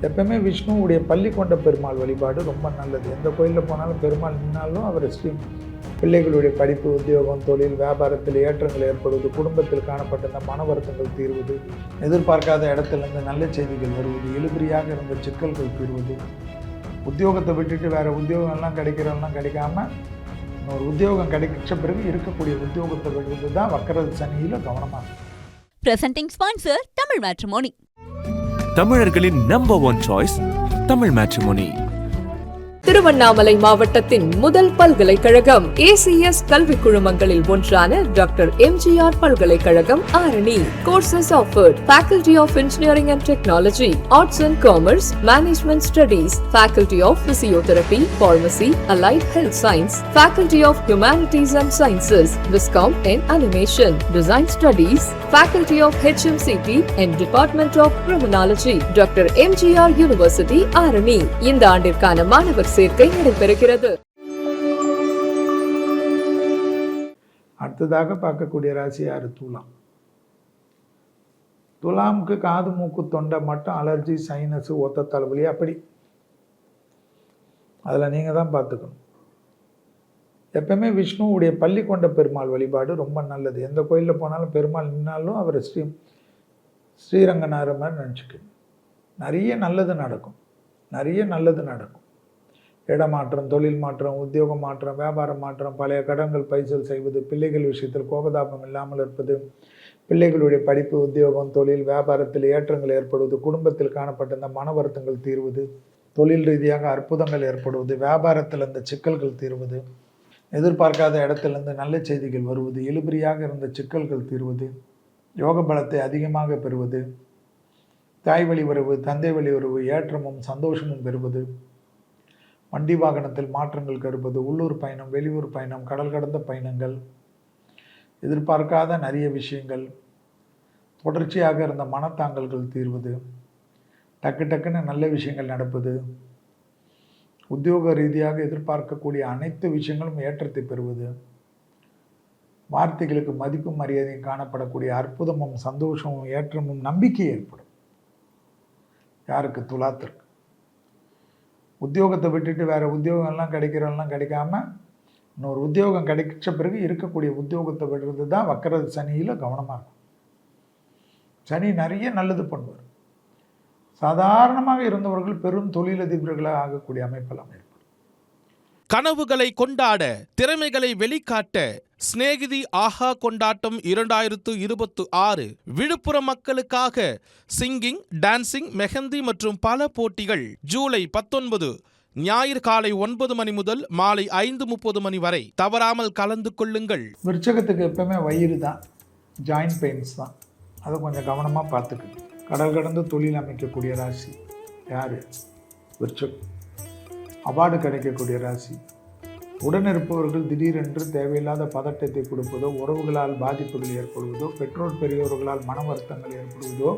எப்பவுமே விஷ்ணுவுடைய பள்ளி கொண்ட பெருமாள் வழிபாடு ரொம்ப நல்லது. எந்த கோயிலில் போனாலும் பெருமாள் நின்னாலும் அவர் ஸ்ரீ பிள்ளைகளுடைய படிப்பு, உத்தியோகம், தொழில், வியாபாரத்தில் ஏற்றங்கள் ஏற்படுவது, குடும்பத்தில் காணப்பட்ட இந்த மன வருத்தங்கள் தீர்வது, எதிர்பார்க்காத இடத்துலேருந்து நல்ல செய்திகள் வருவது, இழுபறியாக இருந்த சிக்கல்கள் தீர்வது, உத்தியோகத்தை விட்டுட்டு வேறு உத்தியோகம்லாம் கிடைக்கிறவெல்லாம் கிடைக்காம இன்னொரு உத்தியோகம் கிடைச்ச பிறகு இருக்கக்கூடிய உத்தியோகத்தை விடுவது தான் வக்கர சனியில் கவனமாக. Presenting sponsor Tamil matrimony. தமிழர்களின் number 1 choice Tamil matrimony. Tiruvannamalai மாவட்டத்தின் முதல் பல்கலைக்கழகம் ஏசிஎஸ் கல்வி குழுமங்களில் ஒன்றான டாக்டர் எம்ஜிஆர் பல்கலைக்கழகம் Arani. Courses offered: Faculty of Engineering and Technology, Arts and Commerce, Management Studies, Faculty of Physiotherapy, Pharmacy, Allied Health Science, Faculty of Humanities and Sciences, Viscom and Animation, Design Studies, Faculty of HMCT and Department of Criminology, doctor MGR university Arani. இந்த ஆண்டிற்கான மாணவர் சேர்க்கை நடைபெறுகிறது. அடுத்ததாக பார்க்கக்கூடிய ராசி யாரு? துலாம். துலாமுக்கு காது, மூக்கு, தொண்டை மட்டும் அலர்ஜி, சைனஸ், ஒத்த தலைவலி, அப்படி அதில் நீங்கள் தான் பார்த்துக்கணும். எப்பவுமே விஷ்ணுவுடைய பள்ளி கொண்ட பெருமாள் வழிபாடு ரொம்ப நல்லது. எந்த கோயிலில் போனாலும் பெருமாள் நின்னாலும் அவர் ஸ்ரீரங்கநாதர் மாதிரி நினச்சிக்கணும். நிறைய நல்லது நடக்கும். இடமாற்றம், தொழில் மாற்றம், உத்தியோக மாற்றம், வியாபார மாற்றம், பழைய கடன்கள் பைசல் செய்வது, பிள்ளைகள் விஷயத்தில் கோபதாபம் இல்லாமல் இருப்பது, பிள்ளைகளுடைய படிப்பு, உத்தியோகம், தொழில், வியாபாரத்தில் ஏற்றங்கள் ஏற்படுவது, குடும்பத்தில் காணப்பட்ட இந்த மன வருத்தங்கள் தீர்வது, தொழில் ரீதியாக அற்புதங்கள் ஏற்படுவது, வியாபாரத்தில் இந்த சிக்கல்கள் தீர்வது, எதிர்பார்க்காத இடத்துலேருந்து நல்ல செய்திகள் வருவது, இழுபறியாக இருந்த சிக்கல்கள் தீர்வது, யோக பலத்தை அதிகமாக பெறுவது, தாய் வழி உறவு, தந்தை வழி உறவு, ஏற்றமும் சந்தோஷமும் பெறுவது, வண்டி வாகனத்தில் மாற்றங்கள் கருப்பது, உள்ளூர் பயணம், வெளியூர் பயணம், கடல் கடந்த பயணங்கள், எதிர்பார்க்காத நிறைய விஷயங்கள், தொடர்ச்சியாக இருந்த மனத்தாங்கல்கள் தீர்வது, டக்குன்னு நல்ல விஷயங்கள் நடப்பது, உத்தியோக ரீதியாக எதிர்பார்க்கக்கூடிய அனைத்து விஷயங்களும் ஏற்றத்தை பெறுவது, வார்த்தைகளுக்கு மதிப்பும் மரியாதையும் காணப்படக்கூடிய அற்புதமும் சந்தோஷமும் ஏற்றமும் நம்பிக்கை ஏற்படும். யாருக்கு? துலாத்திற்கு. உத்தியோகத்தை விட்டுட்டு வேறு உத்தியோகம்லாம் கிடைக்கிறவெல்லாம் கிடைக்காம இன்னொரு உத்தியோகம் கிடைச்ச பிறகு இருக்கக்கூடிய உத்தியோகத்தை விடுறது தான் வக்கர சனியில் கவனமாக இருக்கும். சனி நிறைய நல்லது பண்ணுவார். சாதாரணமாக இருந்தவர்கள் பெரும் தொழிலதிபர்களாக ஆகக்கூடிய அமைப்பெல்லாம் ஏற்படும். கனவுகளை கொண்டாட, திறமைகளை வெளிக்காட்ட ஸ்நேகிதி ஆஹா கொண்டாட்டம் 2026 விழுப்புரம் மக்களுக்காக சிங்கிங், டான்சிங், மெஹந்தி மற்றும் பல போட்டிகள் ஜூலை 19 ஞாயிறு காலை 9 மணி முதல் மாலை 5:30 மணி வரை தவறாமல் கலந்து கொள்ளுங்கள். விருச்சகத்துக்கு எப்பவுமே வயிறு தான், ஜாயின்ட் பெயின்ஸ் தான். அதை கொஞ்சம் கவனமாக பார்த்துக்கணும். கடல் கடந்து தொழில் அமைக்கக்கூடிய ராசி யார்? விருச்சகம். அவார்டு கிடைக்கக்கூடிய ராசி. உடனிருப்பவர்கள் திடீரென்று தேவையில்லாத பதட்டத்தை கொடுப்பதோ, உறவுகளால் பாதிப்புகள் ஏற்படுவதோ, பெற்றோர் பெரியோர்களால் மன வருத்தங்கள் ஏற்படுவதோ,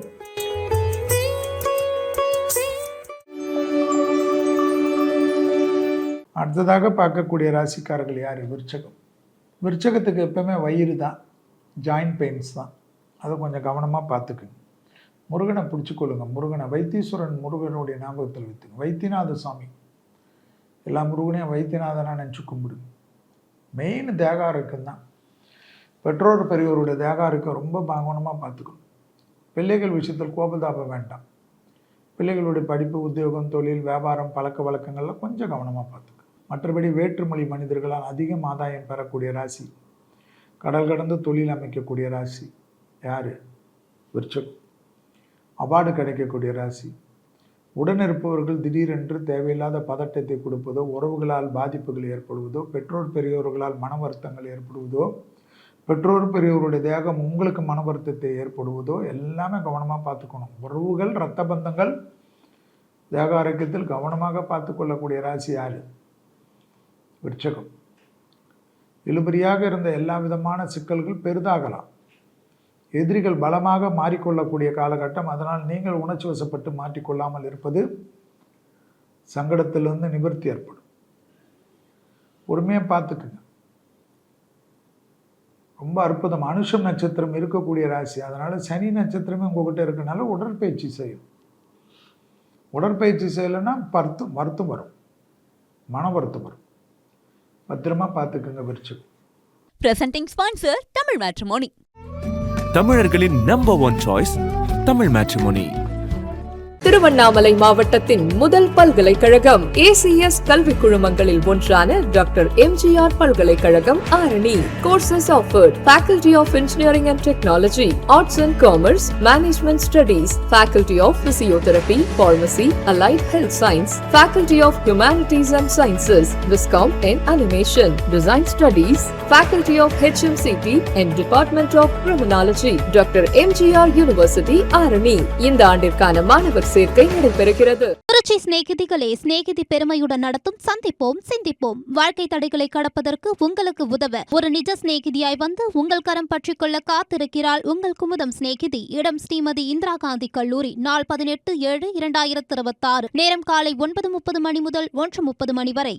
அடுத்ததாக பார்க்கக்கூடிய ராசிக்காரர்கள் யார்? விருச்சகம். விருச்சகத்துக்கு எப்பவுமே வயிறு தான், ஜாயின்ட் பெயின்ஸ் தான். அதை கொஞ்சம் கவனமாக பார்த்துக்குங்க. முருகனை பிடிச்சிக்கொள்ளுங்க. முருகனை வைத்தீஸ்வரன் முருகனுடைய ஞாபகத்தில் வைத்துங்க. வைத்தியநாத சுவாமி, எல்லா முருகனையும் வைத்தியநாதனாக நினச்சி கும்பிடுங்க. மெயின் தேகாரோக்கியம் தான். பெற்றோர் பெரியோருடைய தேகாரோக்கியம் ரொம்ப கவனமாக பார்த்துக்கணும். பிள்ளைகள் விஷயத்தில் கோபதாபம் வேண்டாம். பிள்ளைகளுடைய படிப்பு, உத்தியோகம், தொழில், வியாபாரம், பழக்க வழக்கங்கள்லாம் கொஞ்சம் கவனமாக பார்த்துக்கணும். மற்றபடி வேற்றுமொழி மனிதர்களால் அதிகம் ஆதாயம் பெறக்கூடிய ராசி, கடல் கடந்து தொழில் அமைக்கக்கூடிய ராசி யார்? விருச்சகம். அவார்டு கிடைக்கக்கூடிய ராசி. உடனிருப்பவர்கள் திடீரென்று தேவையில்லாத பதட்டத்தை கொடுப்பதோ, உறவுகளால் பாதிப்புகள் ஏற்படுவதோ, பெற்றோர் பெரியோர்களால் மன வருத்தங்கள் ஏற்படுவதோ, பெற்றோர் பெரியோருடைய தேகம் உங்களுக்கு மன வருத்தத்தை ஏற்படுவதோ எல்லாமே கவனமாக பார்த்துக்கணும். உறவுகள், இரத்த பந்தங்கள், தேக ஆரோக்கியத்தில் கவனமாக பார்த்து கொள்ளக்கூடிய ராசி யார்? விருச்சகம். இழுபறியாக இருந்த எல்லா விதமான சிக்கல்கள் பெரிதாகலாம். எதிரிகள் பலமாக மாறிக்கொள்ளக்கூடிய காலகட்டம். அதனால் நீங்கள் உணர்ச்சி வசப்பட்டு மாற்றிக்கொள்ளாமல் இருப்பது சங்கடத்திலிருந்து நிவர்த்தி ஏற்படும். பொறுமையாக பார்த்துக்குங்க. ரொம்ப அற்புதம். அனுஷம் நட்சத்திரம் இருக்கக்கூடிய ராசி. அதனால் சனி நட்சத்திரமே உங்கள்கிட்ட இருக்கனால உடற்பயிற்சி செய்யும். உடற்பயிற்சி செய்யலைன்னா வருத்தம் வரும், மன வருத்தம் வரும். பத்திரமா பார்த்துக்குங்க விருச்சிகம். Presenting sponsor Tamil matrimony. தமிழர்களின் number one choice Tamil matrimony. Tiruvannamalai மாவட்டத்தின் முதல் பல்கலைக்கழகம் ஏசிஎஸ் கல்வி குழுமங்களில் ஒன்றான டாக்டர் எம்ஜிஆர் பல்கலைக்கழகம் Arani. Courses offered: Faculty of Engineering and Technology, Arts and Commerce, Management Studies, Faculty of Physiotherapy, Pharmacy, Allied Health Science, Faculty of Humanities and Sciences, Viscom and Animation, Design Studies, Faculty of HMCT and Department of Criminology, doctor MGR university Arani. இந்த ஆண்டிற்கான மாணவர் சேர்க்கை நடைபெறுகிறது. திருச்சி சிநேகிதிகளே, சிநேகிதி பெருமையுடன் நடத்தும் சந்திப்போம் சிந்திப்போம். வாழ்க்கை தடைகளை கடப்பதற்கு உங்களுக்கு உதவ ஒரு நிஜ சிநேகிதியாய் வந்து உங்கள் கரம் பற்றிக் கொள்ள காத்திருக்கிறாள் உங்கள் குமுதம் சிநேகிதி. இடம் ஸ்ரீமதி இந்திரா காந்தி கல்லூரி. நாள் 18/7/2026. நேரம் காலை 9:30 மணி முதல் 1:30 மணி வரை.